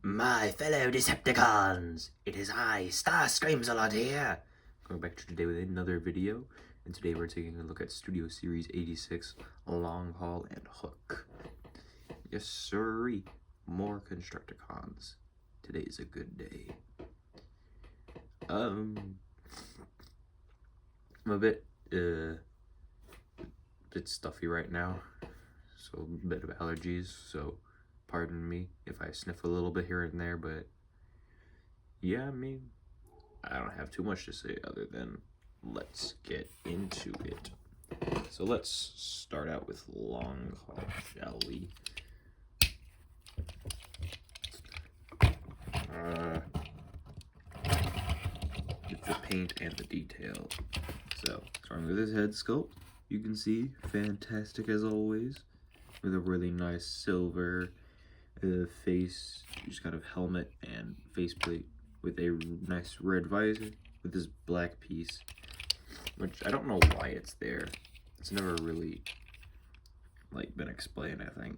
My fellow Decepticons, it is I, Starscreamsalot here. Going back to today with another video, and today we're taking a look at Studio Series 86, Long Haul and Hook. Yes sirree, more Constructicons. Today's a good day. I'm a bit stuffy right now, so a bit of allergies, so pardon me if I sniff a little bit here and there, but yeah, I mean, I don't have too much to say other than let's get into it. So let's start out with Long Haul, shall we? It's the paint and the detail. So, starting with his head sculpt, you can see, fantastic as always, with a really nice silver face, just kind of helmet and faceplate with a nice red visor with this black piece, which I don't know why it's there. It's never really been explained. I think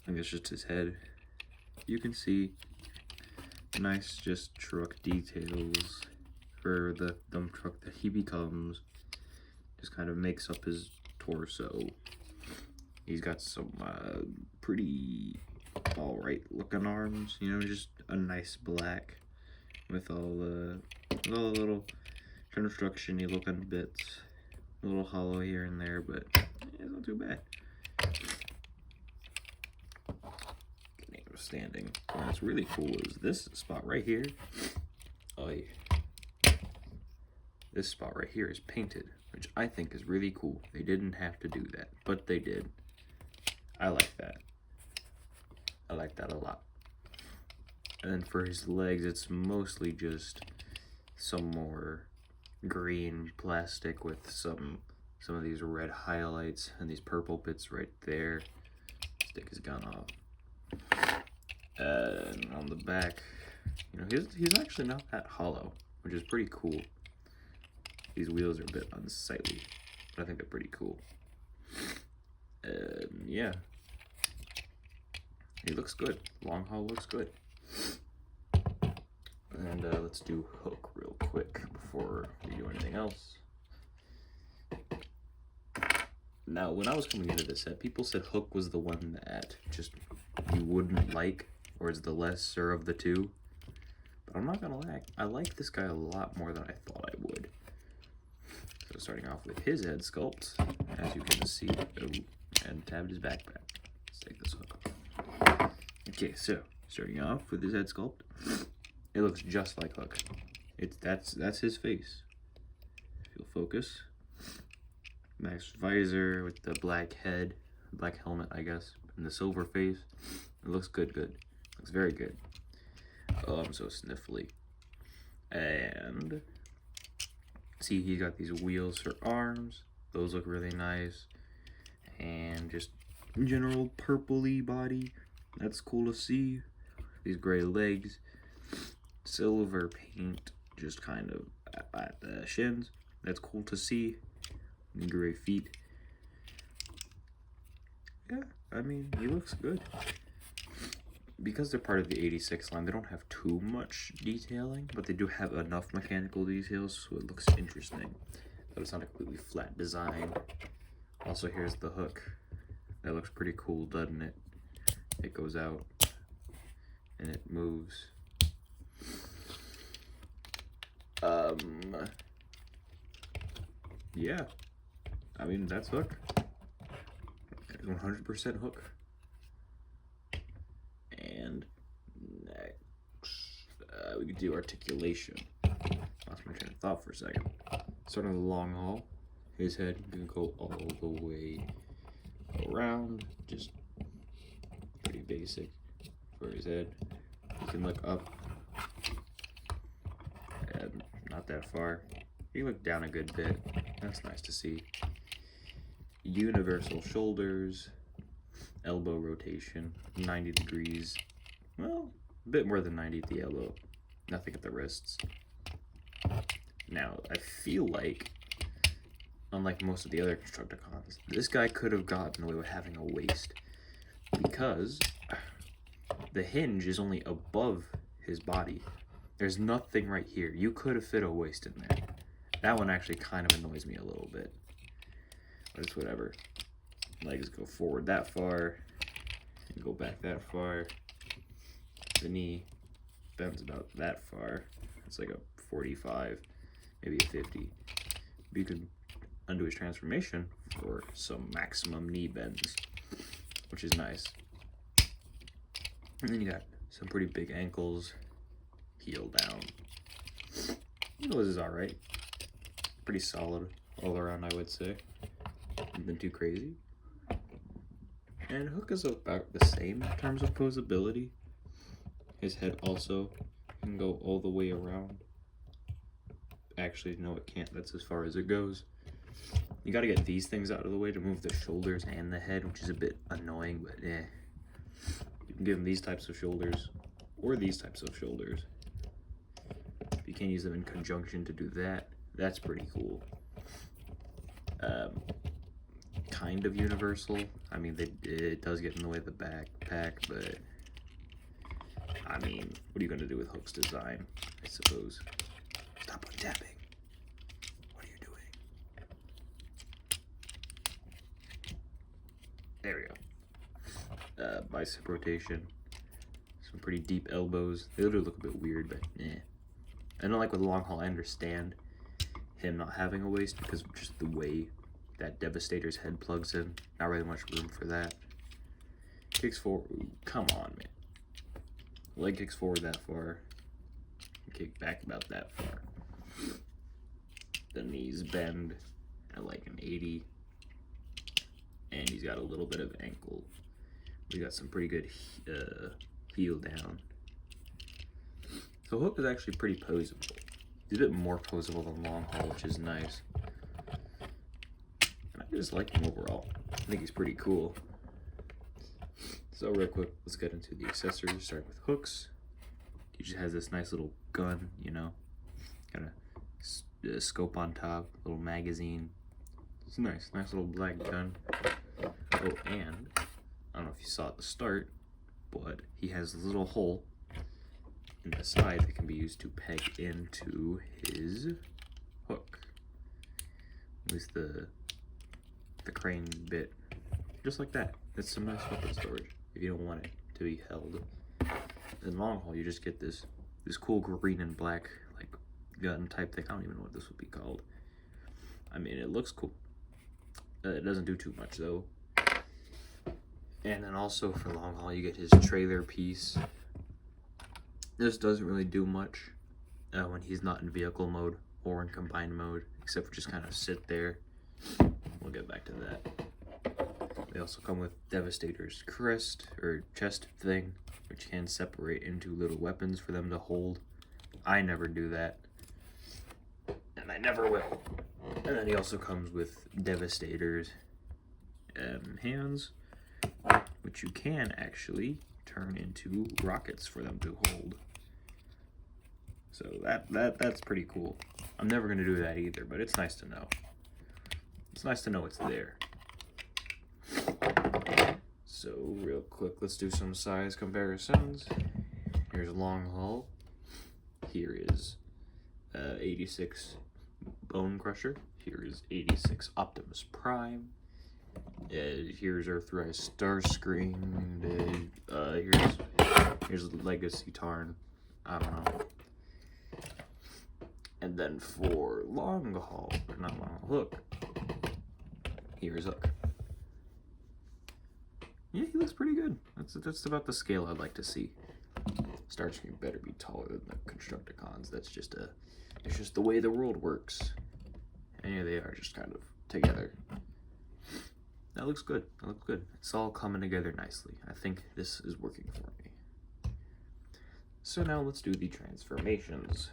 it's just his head. You can see nice just truck details for the dump truck that he becomes. Just kind of makes up his torso. He's got some pretty alright looking arms, you know, just a nice black with all the little construction-y looking bits, a little hollow here and there, but it's not too bad. Standing. What's really cool is this spot right here. Oh yeah. This spot right here is painted, which I think is really cool. They didn't have to do that, but they did. I like that. I like that a lot. And then for his legs, it's mostly just some more green plastic with some of these red highlights and these purple bits right there. Stick his gun off. And on the back, you know, he's actually not that hollow, which is pretty cool. These wheels are a bit unsightly, but I think they're pretty cool. Yeah. He looks good. Long Haul looks good. And let's do Hook real quick before we do anything else. Now, when I was coming into this set, people said Hook was the one that just you wouldn't like, or is the lesser of the two. But I'm not gonna lie, I like this guy a lot more than I thought I would. So starting off with his head sculpt, as you can see, and tabbed his backpack. Let's take this Hook off. Okay, so starting off with his head sculpt, it looks just like Hook. That's his face. If you'll focus. Nice visor with the black head, black helmet, I guess, and the silver face. It looks good. Looks very good. Oh, I'm so sniffly. And see, he got these wheels for arms. Those look really nice. And just general purpley body. That's cool to see. These gray legs. Silver paint, just kind of at the shins. That's cool to see. Gray feet. Yeah, I mean, he looks good. Because they're part of the 86 line, they don't have too much detailing, but they do have enough mechanical details, so it looks interesting. But it's not a completely flat design. Also, here's the Hook. That looks pretty cool, doesn't it? It goes out, and it moves. Yeah. I mean, that's Hook. 100% Hook. And next, we could do articulation. Lost my train of thought for a second. Starting with Long Haul, his head can go all the way around. Just pretty basic for his head. You can look up and not that far. You look down a good bit. That's nice to see. Universal shoulders, elbow rotation, 90 degrees. Well, a bit more than 90 at the elbow. Nothing at the wrists. Now, I feel like, unlike most of the other Constructicons, this guy could have gotten away with having a waist, because the hinge is only above his body. There's nothing right here. You could have fit a waist in there. That one actually kind of annoys me a little bit. But it's whatever. Legs go forward that far and go back that far. The knee bends about that far. It's like a 45, maybe a 50. You can undo his transformation for some maximum knee bends, which is nice. And then you got some pretty big ankles, heel down. Nose is alright. Pretty solid all around, I would say. Nothing too crazy. And Hook is about the same in terms of posability. His head also can go all the way around. Actually, no, it can't. That's as far as it goes. You gotta get these things out of the way to move the shoulders and the head, which is a bit annoying, but eh. You can give him these types of shoulders, or these types of shoulders. If you can't use them in conjunction to do that, that's pretty cool. Kind of universal. I mean, it does get in the way of the backpack, but I mean, what are you gonna do with Hook's design, I suppose? Stop untapping. What are you doing? There we go. Bicep rotation. Some pretty deep elbows. They literally look a bit weird, but eh. I don't like with long haul. I understand him not having a waist because of just the way that Devastator's head plugs in. Not really much room for that. Kicks forward. Ooh, come on, man. Leg kicks forward that far. Kick back about that far. The knees bend at like an 80. And he's got a little bit of ankle. We got some pretty good heel down. So Hook is actually pretty posable. He's a bit more posable than long haul, which is nice. And I just like him overall. I think he's pretty cool. So real quick, let's get into the accessories. Start with Hooks. He just has this nice little gun, you know. Got a scope on top, little magazine. It's nice little black gun. Oh, and I don't know if you saw at the start, but he has a little hole in the side that can be used to peg into his hook with the crane bit, just like that. That's some nice weapon storage if you don't want it to be held. In long haul, you just get this cool green and black like gun type thing. I don't even know what this would be called. I mean, it looks cool. It doesn't do too much though. And then also for long haul, you get his trailer piece. This doesn't really do much when he's not in vehicle mode or in combined mode, except for just kind of sit there. We'll get back to that. They also come with Devastator's crest or chest thing, which can separate into little weapons for them to hold. I never do that, and I never will. And then he also comes with Devastator's hands, which you can actually turn into rockets for them to hold. So that's pretty cool. I'm never gonna do that either, but it's nice to know. It's nice to know it's there. So real quick, let's do some size comparisons. Here's long haul. Here is 86 Bone Crusher. Here is 86 Optimus Prime. Here's Earthrise Starscream. Here's Legacy Tarn. I don't know. And then for long haul, not long haul, Hook. Here's Hook. Yeah, he looks pretty good. That's about the scale I'd like to see. Starscream better be taller than the Constructicons. It's just the way the world works. And here they are, just kind of together. That looks good. That looks good. It's all coming together nicely. I think this is working for me. So now let's do the transformations.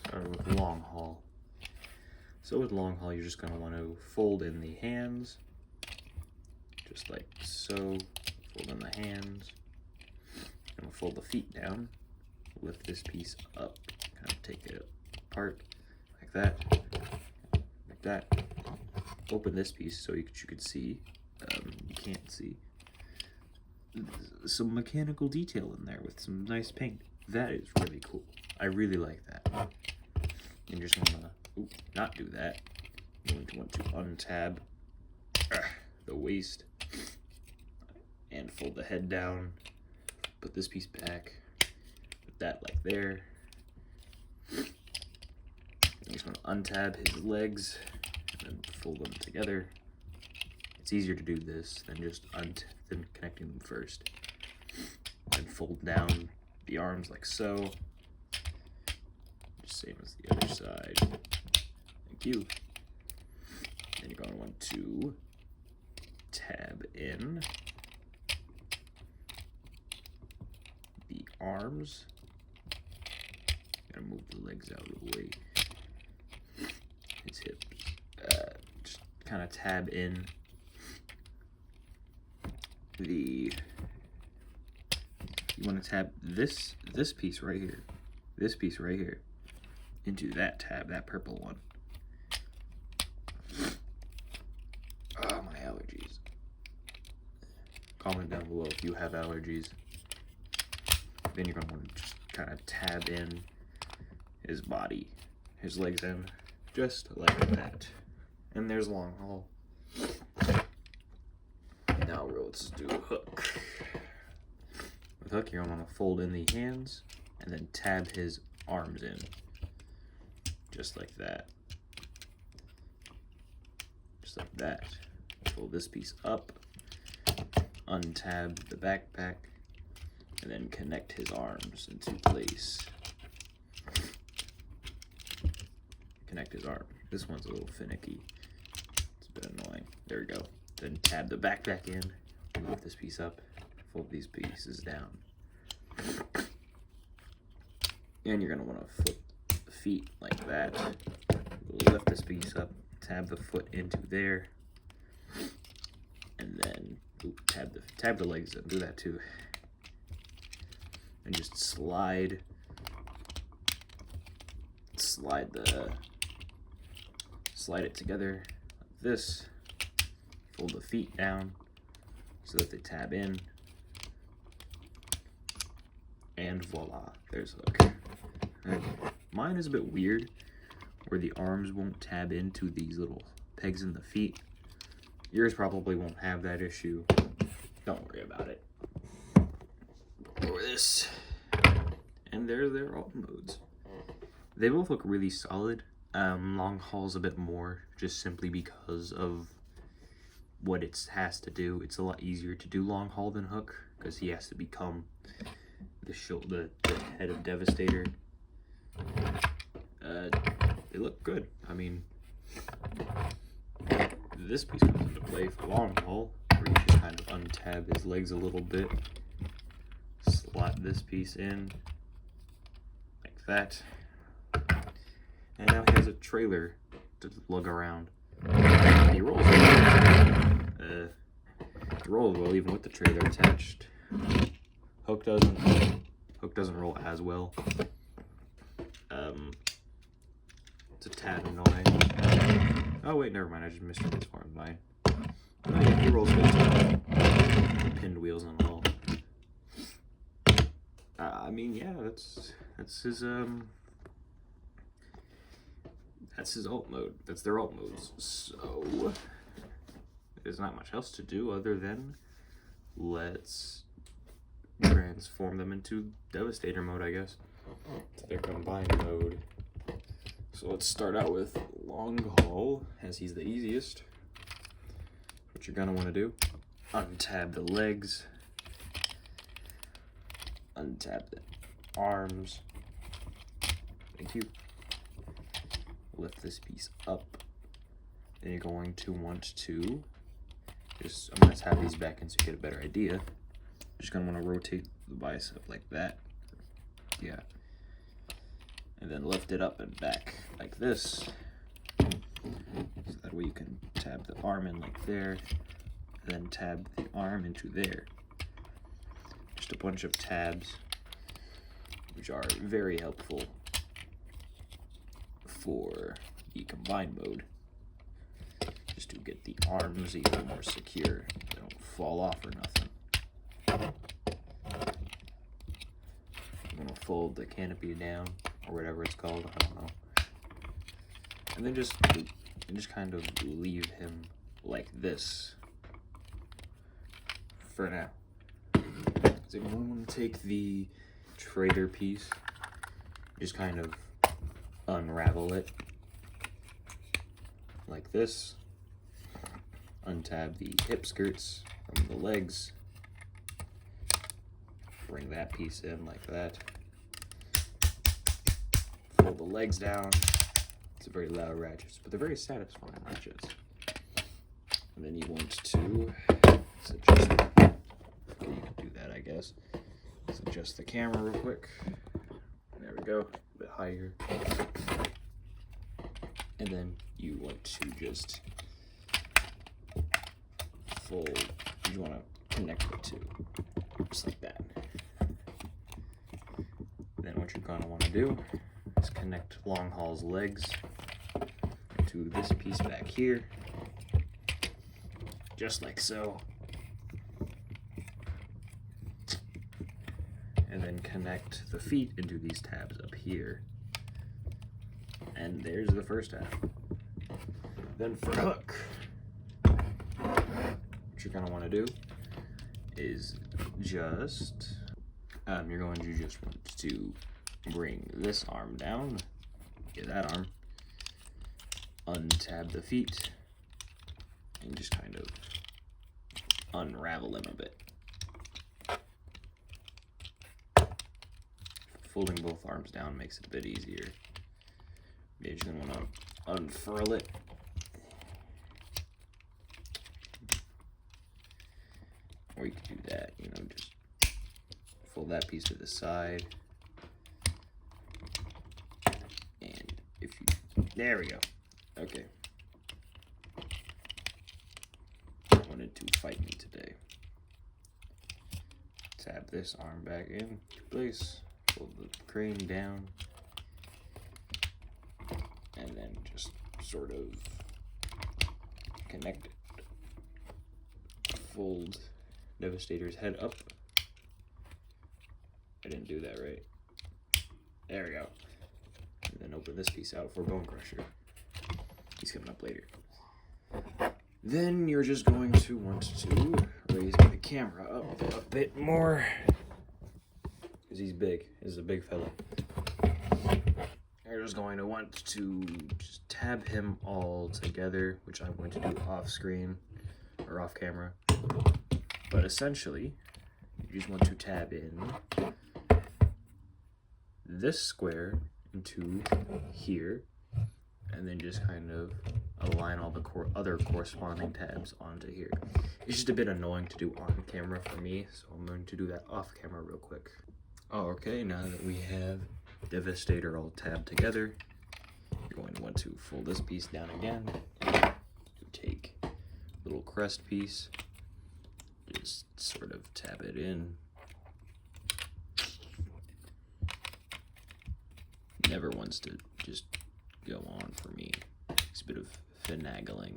Start with long haul. So with long haul, you're just going to want to fold in the hands, just like so. Fold in the hands. And we'll fold the feet down. Lift this piece up. Kind of take it apart like that. Like that. Open this piece so you could see. You can't see. some mechanical detail in there with some nice paint. That is really cool. I really like that. You just want to not do that. You're going to want to untab the waist and fold the head down. Put this piece back. Put that like there. You just want to untab his legs and then fold them together. It's easier to do this than just than connecting them first. And fold down the arms like so. Just same as the other side. Thank you. Then you're going to want to tab in the arms. Gotta move the legs out of the way. His hips. Just kind of tab in the. You want to tab this piece right here, into that tab, that purple one. Oh, my allergies. Comment down below if you have allergies. Then you're going to want to just kind of tab in his body, his legs in, just like that. And there's long haul. Now let's do hook. With hook, you're going to want to fold in the hands and then tab his arms in, just like that. Just like that. Fold this piece up, untab the backpack, and then connect his arms into place. Connect his arm. This one's a little finicky. It's a bit annoying. There we go. Then tab the backpack in, move this piece up, fold these pieces down. And you're gonna want to flip the feet like that. Lift this piece up, tab the foot into there, and then tab the legs and do that too. And just slide it together like this. Fold the feet down so that they tab in. And voila, there's hook. Mine is a bit weird where the arms won't tab into these little pegs in the feet. Yours probably won't have that issue. Don't worry about it. Lower this. And there's their alt modes. They both look really solid. Long haul's a bit more, just simply because of what it has to do. It's a lot easier to do long haul than hook, because he has to become the head of Devastator. They look good. I mean, this piece comes into play for long haul, where you just kind of untab his legs a little bit, slot this piece in like that, and now he has a trailer to lug around. He rolls well even with the trailer attached. Hook doesn't roll as well. It's a tad annoying. Oh wait, never mind. I just mistransformed mine. Oh yeah, he rolls good. Pinned wheels and all. I mean, yeah, that's his alt mode. That's their alt modes. So there's not much else to do other than let's transform them into Devastator mode, I guess. To their combined mode. So let's start out with long haul, as he's the easiest. What you're gonna want to do: untab the legs, untab the arms. Thank you. Lift this piece up. Then you're going to want to I'm gonna tab these back in so you get a better idea. Just gonna want to rotate the bicep like that. Yeah. And then lift it up and back like this. So that way you can tab the arm in like there, and then tab the arm into there. Just a bunch of tabs, which are very helpful for the combined mode. Just to get the arms even more secure. They don't fall off or nothing. fold the canopy down, or whatever it's called, I don't know. And then just kind of leave him like this for now. So you want to take the trader piece, just kind of unravel it like this, untab the hip skirts from the legs, bring that piece in like that, fold the legs down. It's a very loud ratchets, but they're very satisfying ratchets. And then you want to adjust, you can do that, I guess. Let's adjust the camera real quick. There we go, a bit higher. And then you want to just fold, you want to connect the two, just like that. Then what you're gonna want to do is connect Long Haul's legs to this piece back here, just like so. And then connect the feet into these tabs up here. And there's the first tab. Then for hook, what you're gonna want to do is just, you're going to just want to bring this arm down, get that arm, untab the feet, and just kind of unravel him a bit. Folding both arms down makes it a bit easier. You're just gonna want to unfurl it. Or you could do that, you know, just fold that piece to the side. And if you, there we go. Okay. Wanted to fight me today. Tap this arm back in place, fold the crane down, and then just sort of connect it. Fold Devastator's head up. I didn't do that right. There we go. And then open this piece out for Bone Crusher. He's coming up later. Then you're just going to want to raise the camera up a bit more, because he's big. He's a big fella. You're just going to want to just tab him all together, which I'm going to do off screen or off camera. But essentially, you just want to tab in this square into here, and then just kind of align all the other corresponding tabs onto here. It's just a bit annoying to do on camera for me, so I'm going to do that off camera real quick. Oh, okay, now that we have Devastator all tabbed together, you're going to want to fold this piece down again. Take a little crest piece, just sort of tab it in. Never wants to just go on for me. It's a bit of finagling.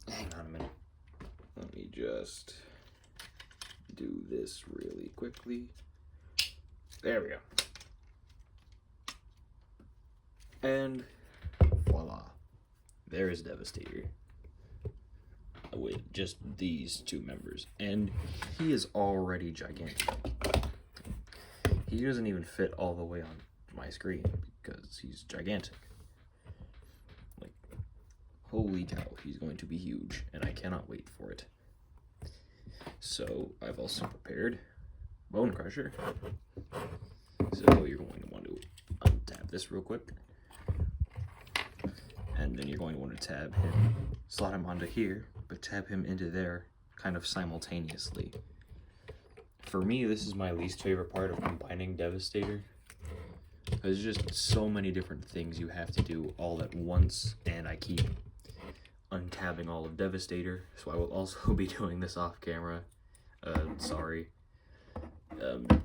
Hang on a minute. Let me just do this really quickly. There we go. And voila. There is Devastator. With just these two members. And he is already gigantic. He doesn't even fit all the way on my screen because he's gigantic. Like, holy cow, he's going to be huge, and I cannot wait for it. So I've also prepared Bone Crusher. So you're going to want to untap this real quick, and then you're going to want to tab him, slot him onto here, but tab him into there kind of simultaneously. For me, this is my least favorite part of combining Devastator. There's just so many different things you have to do all at once, and I keep untabbing all of Devastator, so I will also be doing this off camera. Sorry.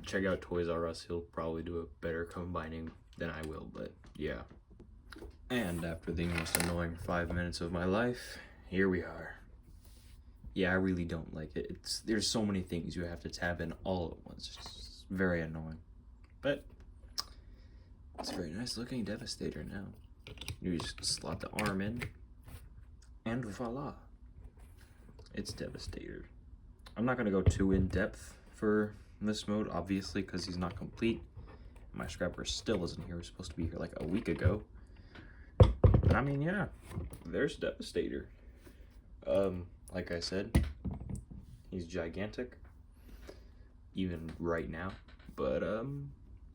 Check out Toys R Us, he'll probably do a better combining than I will, but yeah. And after the most annoying 5 minutes of my life, here we are. yeah, I really don't like it. There's so many things you have to tab in all at once. It's very annoying. But it's a very nice looking Devastator now. You just slot the arm in, and voila. It's Devastator. I'm not going to go too in-depth for this mode, obviously, because he's not complete. My scrapper still isn't here. It was supposed to be here like a week ago. But I mean, yeah, there's Devastator. Like I said, he's gigantic, even right now. But,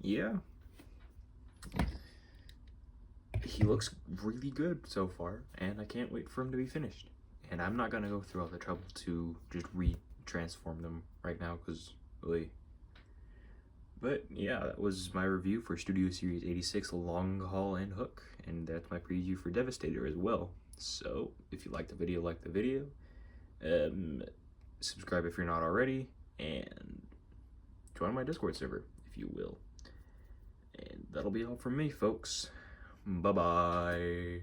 yeah. He looks really good so far, and I can't wait for him to be finished. And I'm not going to go through all the trouble to just re-transform them right now, because, really. But, yeah, that was my review for Studio Series 86 Long Haul and Hook, and that's my preview for Devastator as well. So, if you liked the video, like the video. Subscribe if you're not already, and join my Discord server, if you will. And that'll be all from me, folks. Bye-bye.